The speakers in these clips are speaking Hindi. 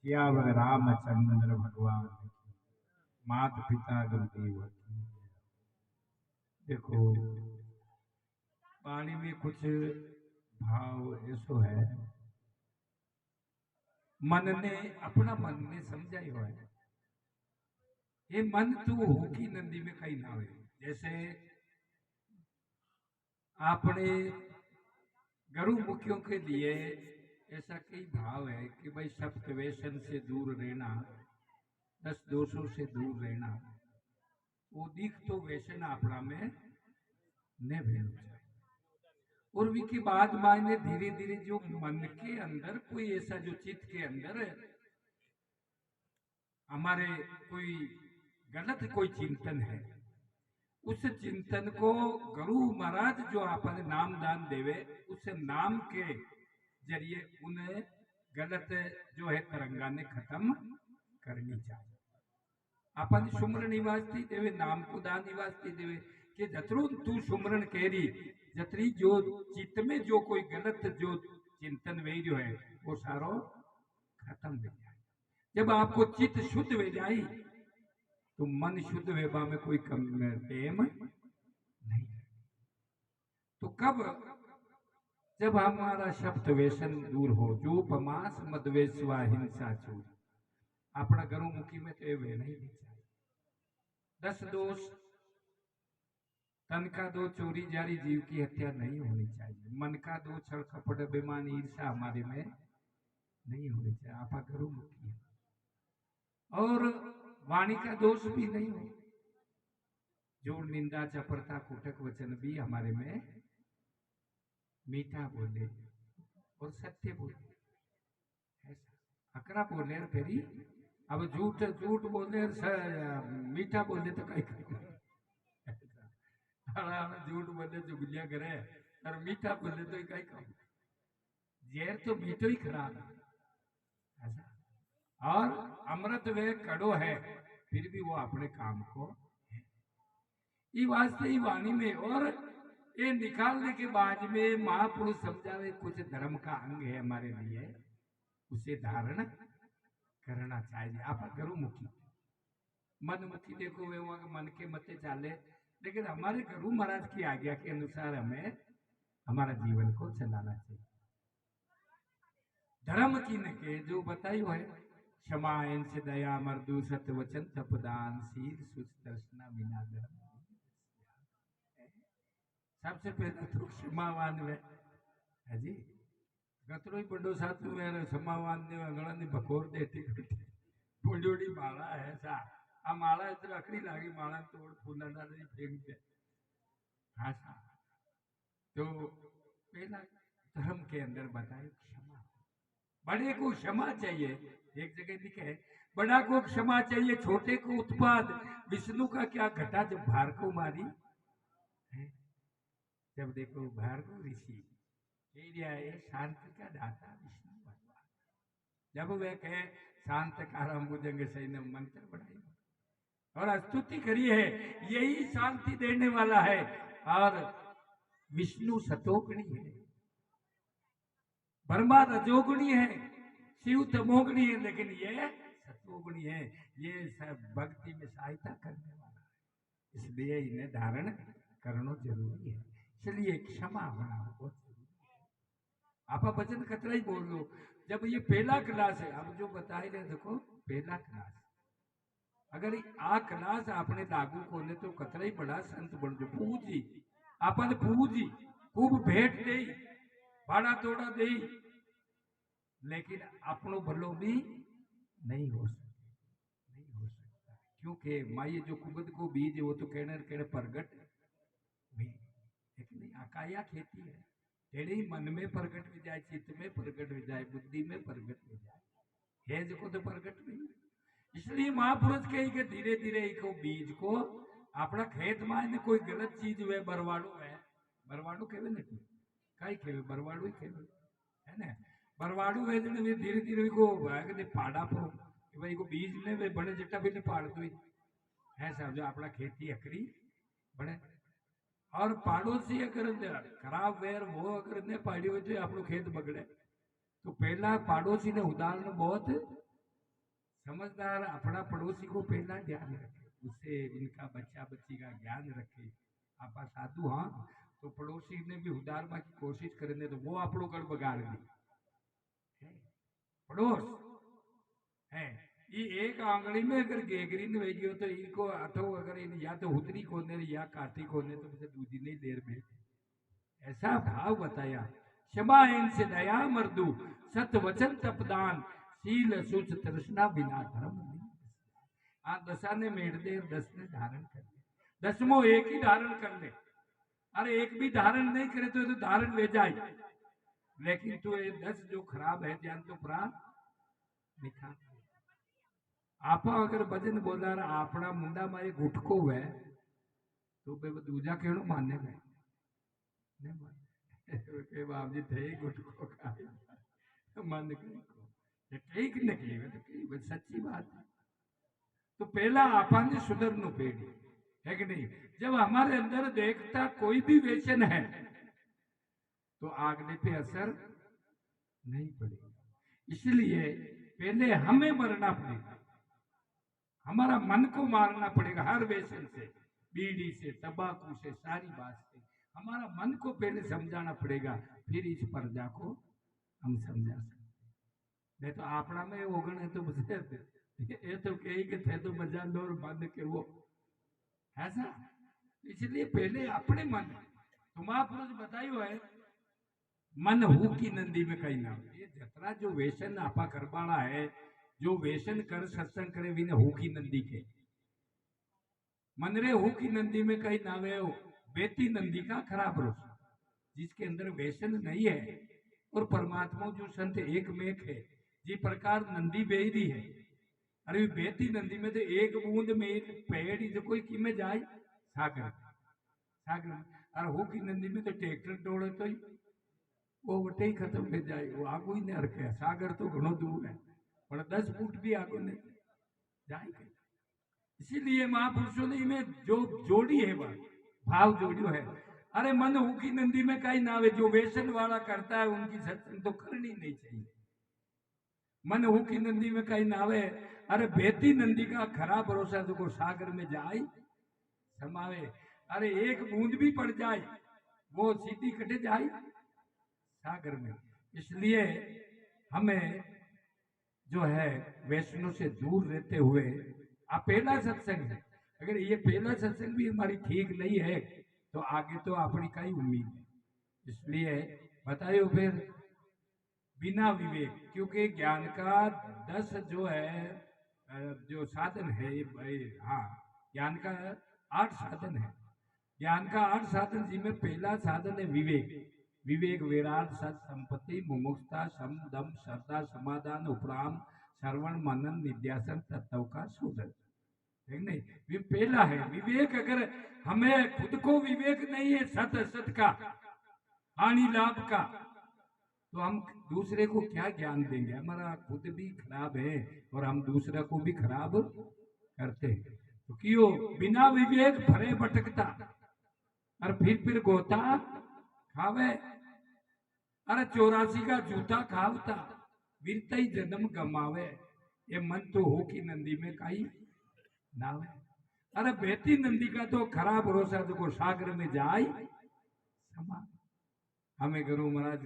सियावर रामचंद्र भगवान की, मात पिता गुरुदेव की। देखो, वाणी में कुछ भाव ऐसो है, मन ने अपना मन ने समझायो है। ये मन तू होकी नंदी में कहीं ना हुए। जैसे आपने गुरुमुखियों के लिए ऐसा कई भाव है कि भाई सप्त व्यसन से दूर रहना, 10 दोषों से दूर रहना, वो दिख तो व्यसन अपना में न भेल जाए। और विकी बाद मायने धीरे धीरे जो मन के अंदर कोई ऐसा जो चित्त के अंदर हमारे कोई गलत कोई चिंतन है, उस चिंतन को गुरु महाराज जो अपन नाम दान देवे, उस नाम के जरिए उन्हें गलत जो है तरंगा ने खत्म करनी चाहिए। अपन सुमरण निवासती देवे, नाम को दान निवासती देवे कि जतरू तू सुमरण केरी, जतरी जो चित्त में जो कोई गलत जो चिंतन वे जो है वो सारो खत्म हो जाए। जब आपको चित्त शुद्ध हो जाए तो मन शुद्ध वेबा में कोई कम टेम नहीं। तो कब? जब हमारा शब्द व्यसन दूर हो, जो पमास मदवेशवा हिंसा चोरी, अपना गुरुमुखी में तो वे नहीं चाहिए। 10 दोष, तन का दो चोरी जारी, जीव की हत्या नहीं होनी चाहिए। मन का दो छल कपट बेईमानी ईर्षा हमारे में नहीं होनी चाहिए। आपा गुरुमुखी है। और वाणी का दोष भी नहीं हो, जोर निंदा चपरता कुटक वचन भी हमारे में मीठा बोले और सत्य बोले। ऐसा अकरा बोले फिर अब झूठ झूठ बोले मीठा बोले तो कहीं झूठ बोले चुगलियां करे और मीठा बोले तो कहीं कम। जहर तो मीठो ही खराब है ऐसा। और अमृत वे कड़ो है, फिर भी वो अपने काम को है। ये वास्ते ही वाणी में और ये निकालने के बाद में महापुरुष समझावे कुछ धर्म का अंग है हमारे लिए, उसे धारण करना चाहिए। आप गुरुमुखी मनमुखी देखो वे मन के मते चाले, लेकिन हमारे गुरु महाराज की आज्ञा के अनुसार हमें हमारा जीवन को चलाना चाहिए। धर्म की न के जो बताई है, क्षमा से दया मर्दु सत्य वचन तपदान शील सुच दर्शना बिना धर्म। सबसे पहले तो क्षमावान है जी, कतरो ही बड़ो साधु है क्षमावान ने गला ने बकोर देती बड़ी माला है सा। आ माला इतना अकड़ी लागी, माला तोड़ फूला डाली फेंक दे। हाँ सा। तो पहला धर्म के अंदर बताए क्षमा, बड़े को क्षमा चाहिए। एक जगह लिखे है बड़ा को क्षमा चाहिए, छोटे को उत्पाद। विष्णु का क्या घटा जब भार्गव मारी है? जब देखो भार्गव ऋषि शांत का दाता विष्णु भगवान, जब वे कहे शांत कारम भुजंग सैन्य मंत्र बढ़ाई और स्तुति करी है, यही शांति देने वाला है। और विष्णु सतोगुणी है, ब्रह्मा रजोगुणी है, शिव तमोगुणी है, लेकिन ये सतोगुणी है। ये सब भक्ति में सहायता करने वाला है, इसलिए इन्हें धारण करना जरूरी है। इसलिए क्षमा होना बहुत जरूरी है। आप वचन कतरा ही बोल लो। जब ये पहला क्लास है, अब जो बताए रहे देखो पहला क्लास, अगर आ क्लास आपने लागू खोले तो कतरा ही बड़ा संत बन जो पूजी आपन पूजी खूब भेंट दे भाड़ा तोड़ा दे, लेकिन अपनों भलो भी नहीं हो सकता, नहीं हो सकता। क्योंकि माये जो कुबद को बीज वो तो कहने प्रगट भी, लेकिन अकाया खेती है, तेरे ही मन में प्रगट हो जाए, चित्त में प्रगट हो जाए, बुद्धि में प्रगट हो जाए, है जो तो प्रगट नहीं। इसलिए महापुरुष कही कि धीरे धीरे को बीज को अपना खेत में कोई गलत चीज वे बरवाड़ो है, बरवाड़ो केवे नहीं कई खेवे बरवाड़ो ही खेवे है ना। बरवाड़ू है वे धीरे धीरे को पाड़ा पो भाई को बीज ने वे बड़े जट्टा भी पाड़ दो है सब जो अपना खेती अकड़ी बड़े। और पाड़ोसी अगर खराब वेर वो अगर पाड़ी हो तो अपनो खेत बगड़े। तो पहला पाड़ोसी ने उदाहरण बहुत समझदार अपना पड़ोसी को पहला ध्यान रखे, उससे उनका बच्चा बच्ची का ज्ञान रखे। आप साधु हाँ तो पड़ोसी ने भी उदारवा की कोशिश करे तो वो આપણું ઘર બગાડી दे। पड़ोस है ये एक आंगली में अगर गेगरी ने वही गयो तो इनको अथो अगर इन या तो उतरी कोने या काटी कोने तो मुझे दूधी नहीं देर में ऐसा भाव बताया। क्षमा इनसे दया मर्दू सत वचन तपदान शील सुच तृष्णा बिना धर्म नहीं। आ दशा ने मेड़ दे 10 ने धारण कर ले, 10वां एक ही धारण कर ले। अरे एक भी धारण नहीं करे तो ये तो धारण ले जाए, लेकिन तो ये 10 जो खराब है ध्यान तो प्राण निखा आप अगर भजन बोला अपना मुंडा में एक गुटको है तो दूजा केड़ो माने में नहीं माने बाप जी थे गुटको खाए मन ठीक निकली तो सच्ची बात है। तो पहला आपने सुधरनु पेड़ी है कि नहीं। जब हमारे अंदर देखता कोई भी व्यसन है तो आगले पे असर नहीं पड़ेगा, इसलिए पहले हमें मरना पड़ेगा, हमारा मन को मारना पड़ेगा। हर व्यसन से, बीड़ी से, तंबाकू से, सारी बात से हमारा मन को पहले समझाना पड़ेगा, फिर इस प्रजा को हम समझा सकते। नहीं तो आपना में ओगण है तो ये तो कही के थे तो मजा लो और बंद के वो ऐसा। इसलिए पहले अपने मन तो महापुरुष बताइयो है मन हु की नंदी में कहीं ना ये जतरा जो व्यसन आपा करवाना है, जो व्यसन कर सत्संग करे विने हु की नंदी के मन रे हु की नंदी में कहीं नावे बेती नंदी का खराब रोष, जिसके अंदर व्यसन नहीं है और परमात्मा जो संत एक में एक है जी प्रकार नंदी बेहरी है। अरे बेती नंदी में तो एक बूंद में एक पेड़ ही तो कोई कि में जाए सागर सागर और हु की नंदी में तो ट्रैक्टर दौड़े तो ही वो वटे ही खत्म हो जाए, वो आगू ही नहीं रखे। सागर तो घणो दूर है पर 10 फुट भी आगू नहीं जाए। इसीलिए महापुरुषों ने इन्हें जो जोड़ी है वह भाव जोड़ियो है। अरे मन हु की नंदी में कहीं ना आवे, जो व्यसन वाला करता है उनकी सत्संग तो करनी नहीं चाहिए। मन हु की नंदी में कहीं ना आवे, अरे बेती नंदी का खरा भरोसा तो सागर में जाए समावे। अरे एक बूंद भी पड़ जाए वो सीधी कटे जाए सागर में। इसलिए हमें जो है वैष्णव से दूर रहते हुए आप पहला सत्संग है, अगर ये पहला सत्संग भी हमारी ठीक नहीं है तो आगे तो अपनी कई उम्मीद है। इसलिए बताइए फिर बिना विवेक, क्योंकि ज्ञान का 10 जो है जो साधन है, हाँ ज्ञान का 8 साधन है। ज्ञान का 8 साधन जिसमें पहला साधन है विवेक। विवेक विराट सत संपत्ति मुमुक्षता सम दम श्रद्धा समाधान उपराम श्रवण मनन निध्यासन तत्व का शोधन, ठीक नहीं। ये पहला है विवेक। अगर हमें खुद को विवेक नहीं है सत असत का, हानि लाभ का, तो हम दूसरे को क्या ज्ञान देंगे। हमारा खुद भी खराब है और हम दूसरा को भी खराब करते हैं। तो क्यों बिना विवेक भरे भटकता और फिर गोता खावे। अरे 84 का जूता खावता वीरता ही जन्म गमावे, ये मन तो हो की नंदी में काई नावे। अरे बेती नंदी का तो खराब भरोसा तो सागर में जाए समा। हमें गुरु महाराज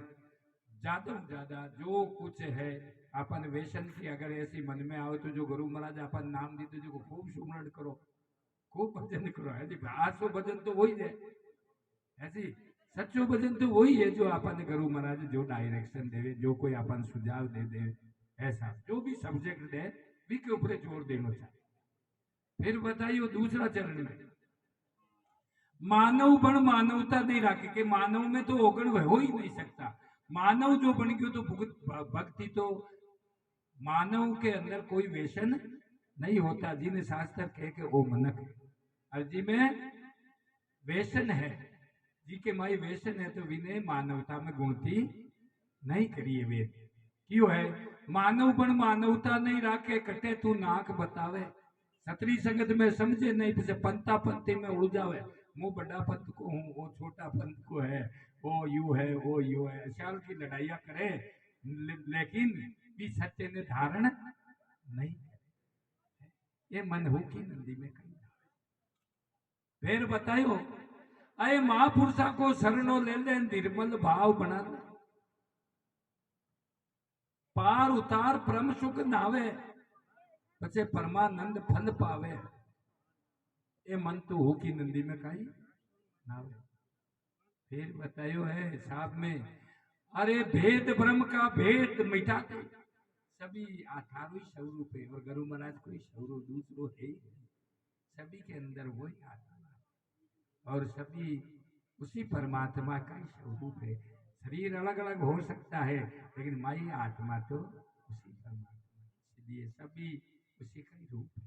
ज्यादा ज्यादा जो कुछ है अपन व्यसन की अगर ऐसी मन में आओ तो जो गुरु महाराज अपन नाम दी तो जो खूब सुमरण करो, खूब भजन करो। ऐसी आसो भजन तो वही है, ऐसी सच्चो भजन तो वही है जो अपन गुरु महाराज जो डायरेक्शन दे, जो कोई अपन सुझाव दे दे, ऐसा जो भी सब्जेक्ट दे भी के ऊपर जोर देना चाहिए। फिर बताइए दूसरा चरण में मानव बन मानवता नहीं रखे कि मानव में तो ओगण हो ही नहीं सकता। मानव जो बन गयो तो भक्ति तो मानव के अंदर कोई व्यसन नहीं होता। जिन्हें शास्त्र कह के वो मनक और जी में व्यसन है, जी के माई व्यसन है तो विनय मानवता में गुणती नहीं करिए वेद क्यों है। मानव बन मानवता नहीं राखे कटे तू नाक बतावे, छतरी संगत में समझे नहीं फिर पंथा पंथी में उड़ जावे। मुंह बड़ा पंथ को हूँ वो छोटा पंथ को है, वो यू है वो यू है, शाल की लड़ाइया करे लेकिन भी सत्य ने धारण नहीं। ये मन हो की नंदी में कही फिर बतायो अये महापुरुषा को शरणो ले ले निर्मल भाव बना ले पार उतार परम सुख नावे पछे परमानंद फल पावे ये मन तो हो की नंदी में कही नावे फिर बतायो है साहब में अरे भेद ब्रह्म का भेद मिटाते सभी 18 स्वरूप है और गुरु महाराज कोई स्वरूप दूसरो है ही नहीं। सभी के अंदर वही आत्मा और सभी उसी परमात्मा का ही स्वरूप है। शरीर अलग अलग हो सकता है लेकिन माई आत्मा तो उसी परमात्मा, इसलिए सभी उसी का ही रूप है।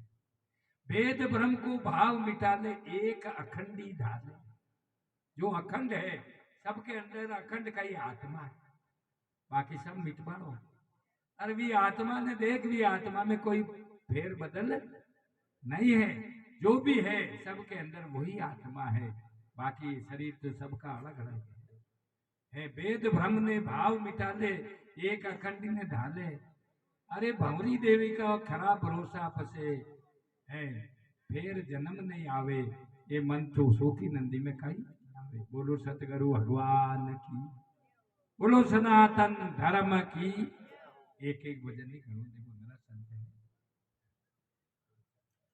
वेद ब्रह्म को भाव मिटा ले एक अखंडी धारे, जो अखंड है सबके अंदर अखंड का ही आत्मा है, बाकी सब मिटवाओ। और भी आत्मा ने देख भी आत्मा में कोई फेर बदल नहीं है, जो भी है सबके अंदर वही आत्मा है, बाकी शरीर तो सबका अलग अलग है। वेद ब्रह्म ने भाव मिटा ले एक अखंड ने ढाले, अरे भंवरी देवी का खरा भरोसा फसे है फिर जन्म नहीं आवे, ये मन तो सोखी नंदी में कही आवे। बोलो सतगुरु भगवान की, बोलो सनातन धर्म की। एक एक भजन नहीं करूँ।